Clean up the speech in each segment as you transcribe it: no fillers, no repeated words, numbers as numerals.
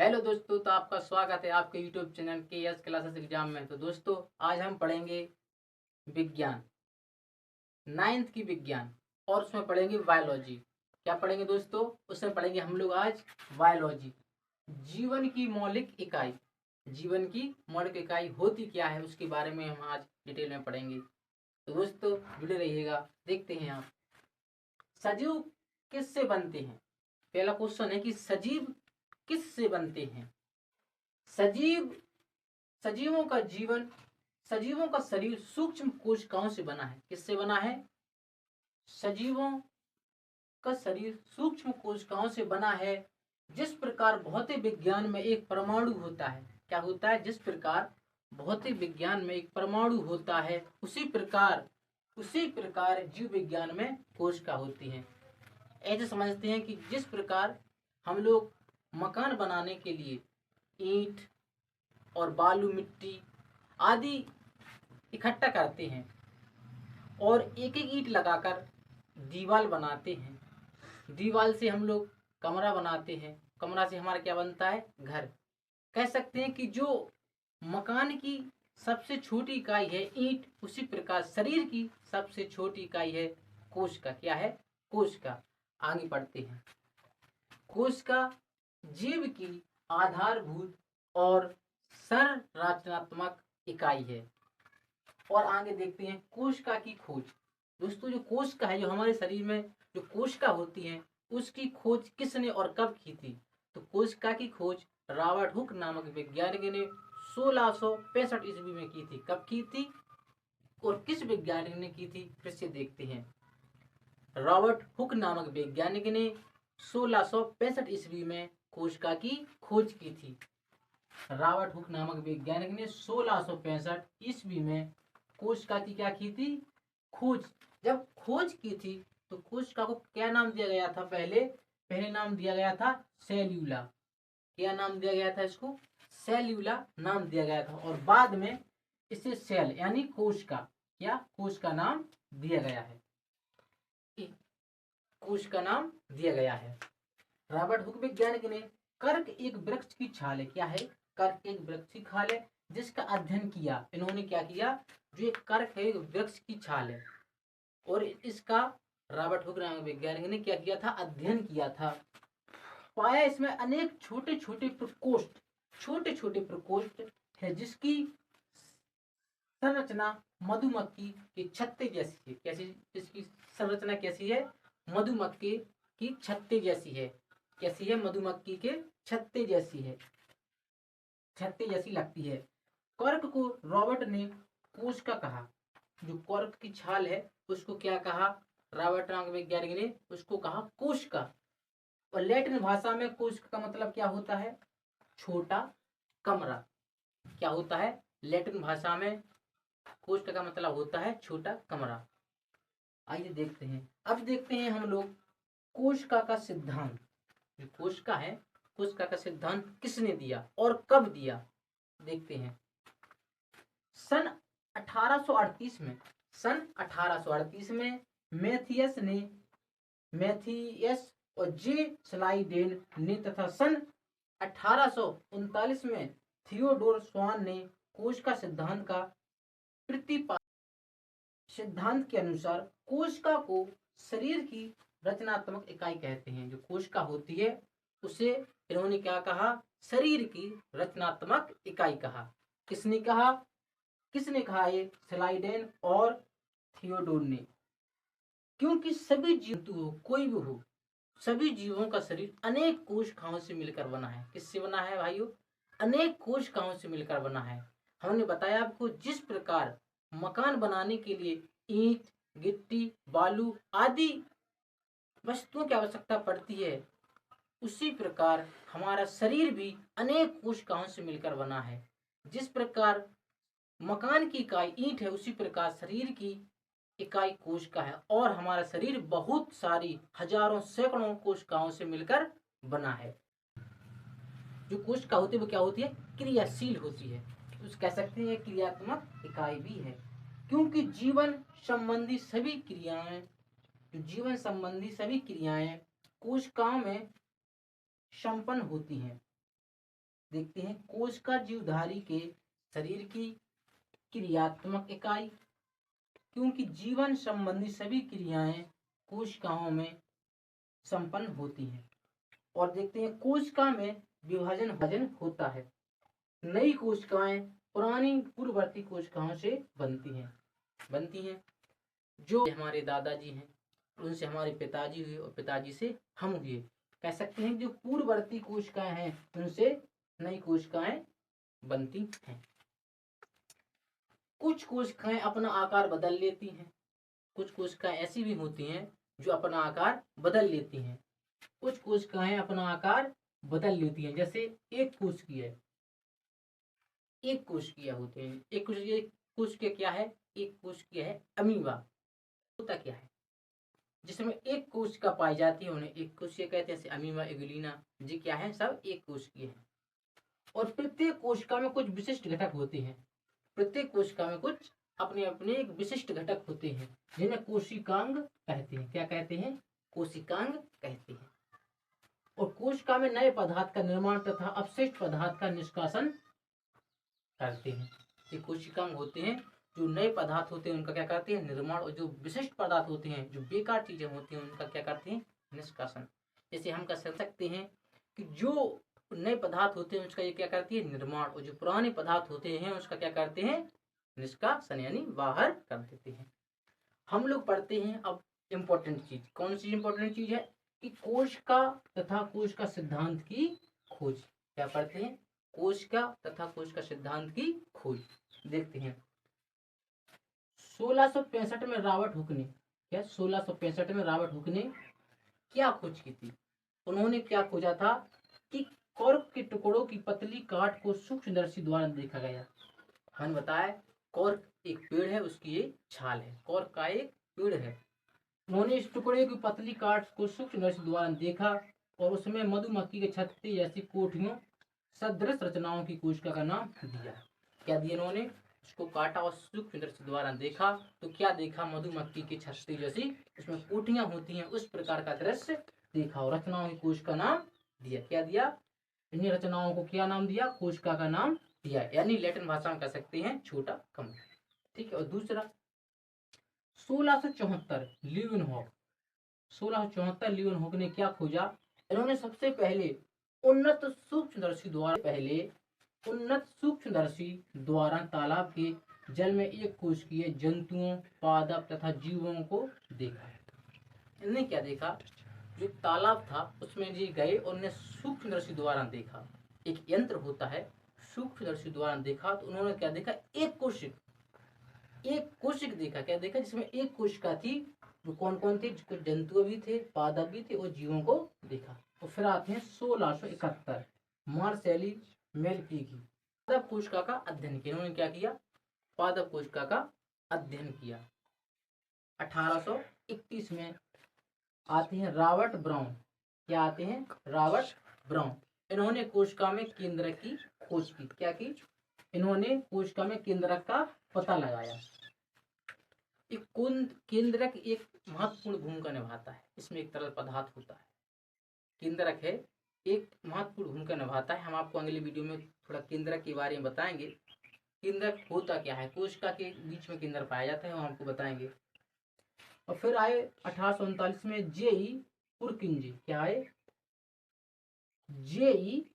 Hello दोस्तों, तो आपका स्वागत है आपके यूट्यूब चैनल के एस क्लासेस एग्जाम में। तो दोस्तों, आज हम पढ़ेंगे विज्ञान, नाइन्थ की विज्ञान, और उसमें पढ़ेंगे बायोलॉजी। क्या पढ़ेंगे दोस्तों? उसमें पढ़ेंगे हम लोग आज बायोलॉजी। जीवन की मौलिक इकाई, जीवन की मौलिक इकाई होती क्या है उसके बारे में हम आज डिटेल में पढ़ेंगे। तो दोस्तों, जुड़े रहिएगा। देखते हैं आप, सजीव किससे बनते हैं। पहला क्वेश्चन है कि सजीव किससे बनते हैं। सजीव सजीवों का जीवन, सजीवों का शरीर सूक्ष्म कोशिकाओं से बना है। किससे बना है? सजीवों का शरीर सूक्ष्म कोशिकाओं से बना है। जिस प्रकार भौतिक विज्ञान में एक परमाणु होता है, क्या होता है? जिस प्रकार भौतिक विज्ञान में एक परमाणु होता है, उसी प्रकार जीव विज्ञान में कोशिका होती है। ऐसे समझते हैं कि जिस प्रकार हम लोग मकान बनाने के लिए ईंट और बालू, मिट्टी आदि इकट्ठा करते हैं और एक एक ईंट लगाकर दीवार बनाते हैं। दीवार से हम लोग कमरा बनाते हैं, कमरा से हमारा क्या बनता है? घर। कह सकते हैं कि जो मकान की सबसे छोटी इकाई है ईंट, उसी प्रकार शरीर की सबसे छोटी इकाई है कोशिका। क्या है? कोशिका। आगे बढ़ते हैं। कोशिका जीव की आधारभूत और संरचनात्मक इकाई है। और आगे देखते हैं कोशिका की खोज। दोस्तों, जो कोशिका है, जो हमारे शरीर में जो कोशिका होती है, उसकी खोज किसने और कब की थी? तो कोशिका की खोज रॉबर्ट हुक नामक वैज्ञानिक ने 1665 ईस्वी में की थी। कब की थी और किस वैज्ञानिक ने की थी? फिर से देखते हैं। रॉबर्ट हुक नामक वैज्ञानिक ने 1665 ईस्वी में कोशिका की खोज की थी। रॉबर्ट हुक नामक वैज्ञानिक ने 1665 ईस्वी में कोशिका की क्या की थी? खोज। जब खोज की थी तो कोशिका को क्या नाम दिया गया था? पहले नाम दिया गया था सेल्यूला। क्या नाम दिया गया था इसको? सेल्यूला नाम दिया गया था। और बाद में इसे सेल यानी कोशिका, क्या कोश का नाम दिया गया है। कोश का नाम दिया गया है। रॉबर्ट हुक वैज्ञानिक ने कर्क एक वृक्ष की छाल है। क्या है? कर्क एक वृक्ष की खाल है जिसका अध्ययन किया। इन्होंने क्या किया? जो एक कर्क है, वृक्ष की छाल है, और इसका रॉबर्ट हुक नामक वैज्ञानिक ने क्या किया था? अध्ययन किया था। पाया इसमें अनेक छोटे छोटे प्रकोष्ठ है जिसकी संरचना मधुमक्खी के छत्ते जैसी है। कैसी? इसकी संरचना कैसी है? मधुमक्खी की छत्ते जैसी है। कैसी है? मधुमक्खी के छत्ते जैसी है, छत्ते जैसी लगती है। कर्क को रॉबर्ट ने कोशिका कहा। जो कर्क की छाल है उसको क्या कहा? रॉबर्ट नामक वैज्ञानिक ने उसको कहा कोशिका। और लैटिन भाषा में कोशिका का मतलब क्या होता है? छोटा कमरा। क्या होता है? लैटिन भाषा में कोशिका का मतलब होता है छोटा कमरा। आइए देखते हैं। अब देखते हैं हम लोग कोशिका का सिद्धांत। जो कोशिका है, कोशिका का सिद्धांत किसने दिया और कब दिया? देखते हैं। सन 1838 में, सन 1838 में मैथियस और जे स्लाइडेन ने तथा सन 1839 में थियोडोर स्वान ने कोशिका सिद्धांत का प्रतिपादन। सिद्धांत के अनुसार कोशिका को शरीर की रचनात्मक इकाई कहते हैं। जो कोशिका होती है उसे इन्होंने क्या कहा? शरीर की रचनात्मक इकाई कहा। किसने कहा? किसने कहा? ये स्लाइडेन और थियोडोर ने। क्योंकि सभी जंतु हो, कोई भी हो, सभी जीवों का शरीर अनेक कोशिकाओं से मिलकर बना है। किससे बना है भाइयों? अनेक कोशिकाओं से मिलकर बना है। हमने बताया आपको, जिस प्रकार मकान बनाने के लिए ईंट, गिट्टी, बालू आदि वस्तुओं की आवश्यकता पड़ती है, उसी प्रकार हमारा शरीर भी अनेक कोशिकाओं से मिलकर बना है। जिस प्रकार मकान की इकाई ईंट है, उसी प्रकार शरीर की इकाई कोशिका है। और हमारा शरीर बहुत सारी हजारों सैकड़ों कोशिकाओं से मिलकर बना है। जो कोशिका होती है वो क्या होती है? क्रियाशील होती है। उस कह सकते हैं क्रियात्मक इकाई भी है। क्योंकि जीवन संबंधी सभी क्रियाएं कोशिकाओं में संपन्न होती हैं। देखते हैं कोशिका जीवधारी के शरीर की क्रियात्मक इकाई, क्योंकि जीवन संबंधी सभी क्रियाएं कोशिकाओं में संपन्न होती हैं। और देखते हैं कोशिका में विभाजन होता है। नई कोशिकाएं पुरानी पूर्ववर्ती कोशिकाओं से बनती हैं। जो हमारे दादाजी हैं उनसे हमारे पिताजी हुए और पिताजी से हम हुए। कह सकते हैं जो पूर्ववर्ती कोशिकाएं हैं उनसे नई कोशिकाएं बनती हैं। कुछ कोशिकाएं अपना आकार बदल लेती हैं। कुछ कोशिकाएं ऐसी भी होती हैं जो अपना आकार बदल लेती हैं। कुछ कोशिकाएं अपना आकार बदल लेती हैं, जैसे एक कोशिकीय होते हैं। एक कोशिकीय क्या है? एक कोशिकीय है अमीबा। होता क्या है? जिसमें एक कोशिका पाई जाती है उन्हें एक कोशिकीय कहते हैं। अमीबा, एगुलिना जी क्या है? सब एक कोशिकीय है। और प्रत्येक कोशिका में कुछ विशिष्ट घटक होते हैं। प्रत्येक कोशिका में कुछ अपने अपने एक विशिष्ट घटक होते हैं जिन्हें कोशिकांग कहते हैं। क्या कहते हैं? कोशिकांग कहते हैं। और कोशिका में नए पदार्थ का निर्माण तथा अपशिष्ट पदार्थ का निष्कासन करते हैं। ये कोशिकांग होते हैं जो नए पदार्थ होते हैं उनका क्या करते हैं? निर्माण। और जो विशिष्ट पदार्थ होते हैं, जो बेकार चीजें होती हैं, उनका क्या करते हैं? निष्कासन। जैसे हम कह सकते हैं कि जो नए पदार्थ होते हैं उसका ये क्या करती है? निर्माण। और जो पुराने पदार्थ होते हैं उसका क्या करते हैं? निष्कासन, यानी बाहर कर देते हैं। हम लोग पढ़ते हैं अब इम्पोर्टेंट चीज। कौन सी इम्पोर्टेंट चीज है? कि कोशिका तथा कोशिका सिद्धांत की खोज। क्या पढ़ते हैं? कोशिका तथा कोशिका सिद्धांत की खोज। देखते हैं 1665 में रॉबर्ट हुक ने, क्या 1665 में रॉबर्ट हुक ने क्या खोज की थी? उन्होंने क्या खोजा था कि कॉर्क के टुकड़ों की पतली काट को सूक्ष्मदर्शी द्वारा देखा गया। हमने बताया कॉर्क एक पेड़ है, उसकी एक छाल है। कॉर्क का एक पेड़ है। उन्होंने इस टुकड़े की पतली काट को सूक्ष्मदर्शी द्वारा देखा और उसमें मधुमक्खी के छत्ते जैसी कोठियों सदृश रचनाओं की कोशिका का नाम दिया। क्या दिया उन्होंने? उसको काटा और सूक्ष्मदर्शी द्वारा देखा तो क्या देखा? मधुमक्खी के छत्ते जैसी उसमें कोठियां होती हैं, उस प्रकार का दृश्य देखा और रचनाओं की कोशिका का नाम दिया। क्या दिया? इन रचनाओं को क्या नाम दिया? कोशिका का नाम दिया। यानी लैटिन भाषा में कह सकते हैं छोटा कमल। ठीक है। और दूसरा 1674 लीवेनहॉक। 1674 लीवेनहॉक ने क्या खोजा? इन्होंने सबसे पहले उन्नत सूक्ष्मदर्शी द्वारा तालाब के जल में एक कोशिकीय जंतुओं, पादप तथा जीवों को देखा। इन्होंने क्या देखा? जो तालाब था उसमें जी गए और उन्हें सूक्ष्मदर्शी द्वारा देखा। एक यंत्र होता है, सूक्ष्मदर्शी द्वारा देखा तो उन्होंने क्या देखा? एक कोशिक देखा। क्या देखा? जिसमें एक कोशिका थी। वो कौन कौन थे? कुछ जंतु भी थे, पादप भी थे और जीवों को देखा। तो फिर आते हैं 1671 मार्सेली मेलकी की पादप कोशिका का अध्ययन किया। उन्होंने क्या किया? पादप कोशिका का अध्ययन किया। 1831 में आते हैं रॉबर्ट ब्राउन। क्या आते हैं? Robert brown. इन्होंने कोशिका में केंद्रक की खोज की। क्या की? इन्होंने कोशिका में केंद्रक का पता लगाया। एक केंद्रक एक महत्वपूर्ण भूमिका निभाता है। इसमें एक तरल पदार्थ होता है। केंद्रक है एक महत्वपूर्ण भूमिका निभाता है। हम आपको अगले वीडियो में थोड़ा केंद्रक के बारे में बताएंगे। केंद्रक होता क्या है? कोशिका के बीच में केंद्र पाया जाता है, हम आपको बताएंगे। और फिर आए 1839 में जेई पुरकिंजी। क्या आए? जेई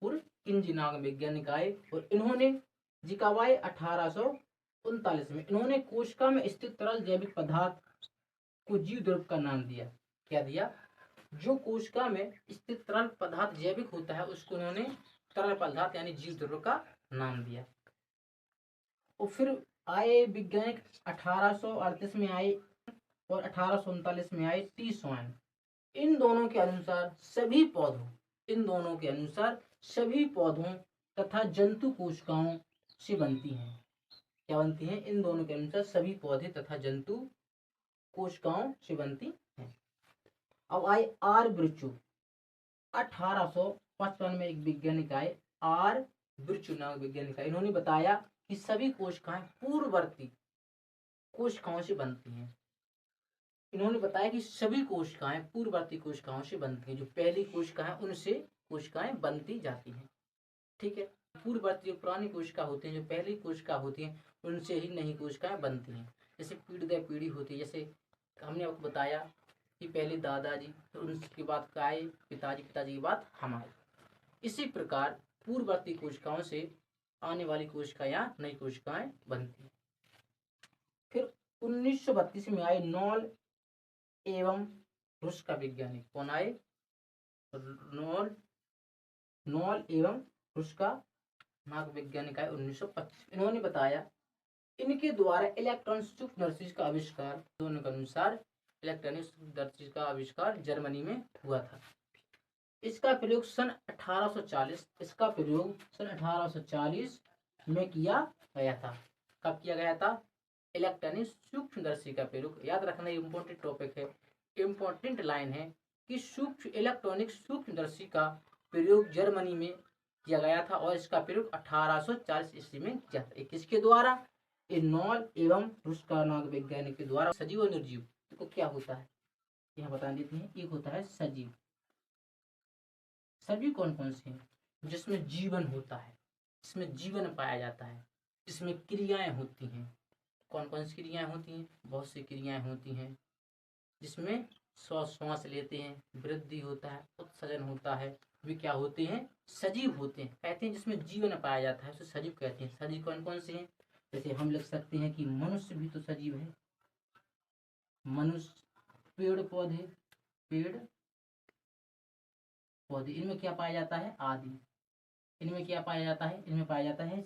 पुरकिंजी नाम वैज्ञानिक आए और इन्होंने जी कब आए? 1839 में। इन्होंने कोशिका में स्थित तरल जैविक पदार्थ को जीव द्रव्य का नाम दिया। क्या दिया? जो कोशिका में स्थित तरल पदार्थ जैविक होता है उसको उन्होंने तरल पदार्थ यानी जीव द्रव्य का नाम दिया। और फिर आए वैज्ञानिक 1838 में आए और 1839 में आए टी स्वाइन। इन दोनों के अनुसार सभी पौधों तथा जंतु कोशिकाओं से बनती हैं। क्या बनती हैं? इन दोनों के अनुसार सभी पौधे तथा जंतु कोशिकाओं से बनती हैं। अब आए आर ब्रिचू। 1855 में एक वैज्ञानिक आए, आर ब्रिचू नामक वैज्ञानिक आए। इन्होंने बताया कि सभी कोशिकाएं पूर्ववर्ती कोशिकाओं से बनती हैं। इन्होंने बताया कि सभी कोशिकाएं पूर्ववर्ती कोशिकाओं से बनती हैं। जो पहली कोशिका है उनसे कोशिकाएं बनती जाती हैं। ठीक है। पूर्ववर्ती जो पुरानी कोशिका होती हैं, जो पहली कोशिका होती हैं, उनसे ही नई कोशिकाएं बनती हैं। जैसे पीढ़ी दर पीढ़ी होती है। जैसे हमने आपको बताया कि पहले दादाजी, फिर उनके बाद काय, पिताजी, पिताजी के बाद हम आए। इसी प्रकार पूर्ववर्ती कोशिकाओं से आने वाली कोशिकाएं या नई कोशिकाएं बनती हैं। फिर 1932 में आए नॉल एवं रूस का वैज्ञानिक। कौन आए? नॉल एवं रूस का नाग वैज्ञानिक आए 1925। इन्होंने बताया, इनके द्वारा इलेक्ट्रॉन सूक्ष्मदर्शी का आविष्कार, दोनों के अनुसार इलेक्ट्रॉनिक सूक्ष्मदर्शी का आविष्कार जर्मनी में हुआ था। इसका प्रयोग सन 1840 में किया गया था। कब किया गया था? इलेक्ट्रॉनिक सूक्ष्मदर्शी का प्रयोग, याद रखना इम्पोर्टेंट टॉपिक है, इम्पोर्टेंट लाइन है कि इलेक्ट्रॉनिक सूक्ष्मदर्शी का प्रयोग जर्मनी में किया गया था और इसका प्रयोग 1840 ईस्वी में किया था। किसके द्वारा? नॉल एवं रूस का नाग वैज्ञानिक के द्वारा। सजीव और निर्जीव तो क्या होता है यहाँ बता देते हैं। एक होता है सजीव। सजीव कौन कौन से हैं? जिसमें जीवन होता है, जिसमें जीवन पाया जाता है, जिसमें क्रियाएं होती हैं। कौन कौन सी क्रियाएं होती हैं? बहुत सी क्रियाएं होती हैं जिसमें श्वास लेते हैं, वृद्धि होता है, उत्सर्जन होता है, वे क्या होते हैं? सजीव होते हैं। कहते हैं जिसमें जीवन पाया जाता है उसे सजीव कहते हैं। सजीव कौन कौन से हैं? जैसे हम लिख सकते हैं कि मनुष्य भी तो सजीव है। मनुष्य, पेड़ पौधे, इनमें क्या पाया जाता है? आदि। इनमें क्या पाया जाता है? इनमें पाया जाता है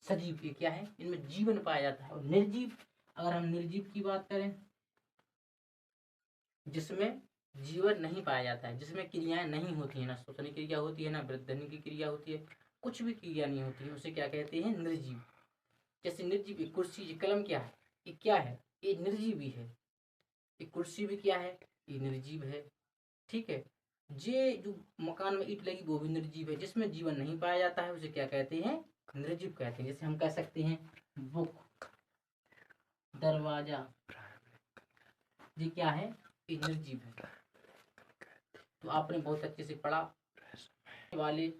सजीव। ये क्या है? इनमें जीवन पाया जाता है। और निर्जीव, अगर हम निर्जीव की बात करें, जिसमें जीवन नहीं पाया जाता है, जिसमें क्रियाएं नहीं होती है, ना श्वसन की क्रिया होती है, ना वृद्धि की क्रिया होती है, कुछ भी क्रिया नहीं होती है, उसे क्या कहते हैं? निर्जीव। जैसे निर्जीव, कुर्सी, ये कलम क्या है? ये क्या है? ये निर्जीव ही है। ये कुर्सी भी क्या है? ये निर्जीव है। ठीक है। ये जो मकान में ईंट लगी वो भी निर्जीव है। जिसमें जीवन नहीं पाया जाता है उसे क्या कहते हैं? निर्जीव कहते हैं। जैसे हम कह सकते हैं बुक, दरवाजा, ये क्या है? ये निर्जीव है। तो आपने बहुत अच्छे से पढ़ा। वाले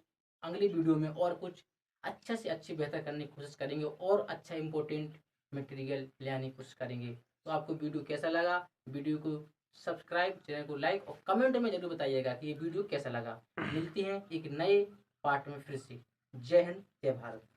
अगले वीडियो में और कुछ अच्छा से अच्छे बेहतर करने की कोशिश करेंगे और अच्छा इंपॉर्टेंट मटेरियल लाने की कोशिश करेंगे। तो आपको वीडियो कैसा लगा? वीडियो को सब्सक्राइब, चैनल को लाइक और कमेंट में जरूर बताइएगा कि ये वीडियो कैसा लगा। मिलते हैं एक नए पार्ट में फिर से। जय हिंद, जय भारत।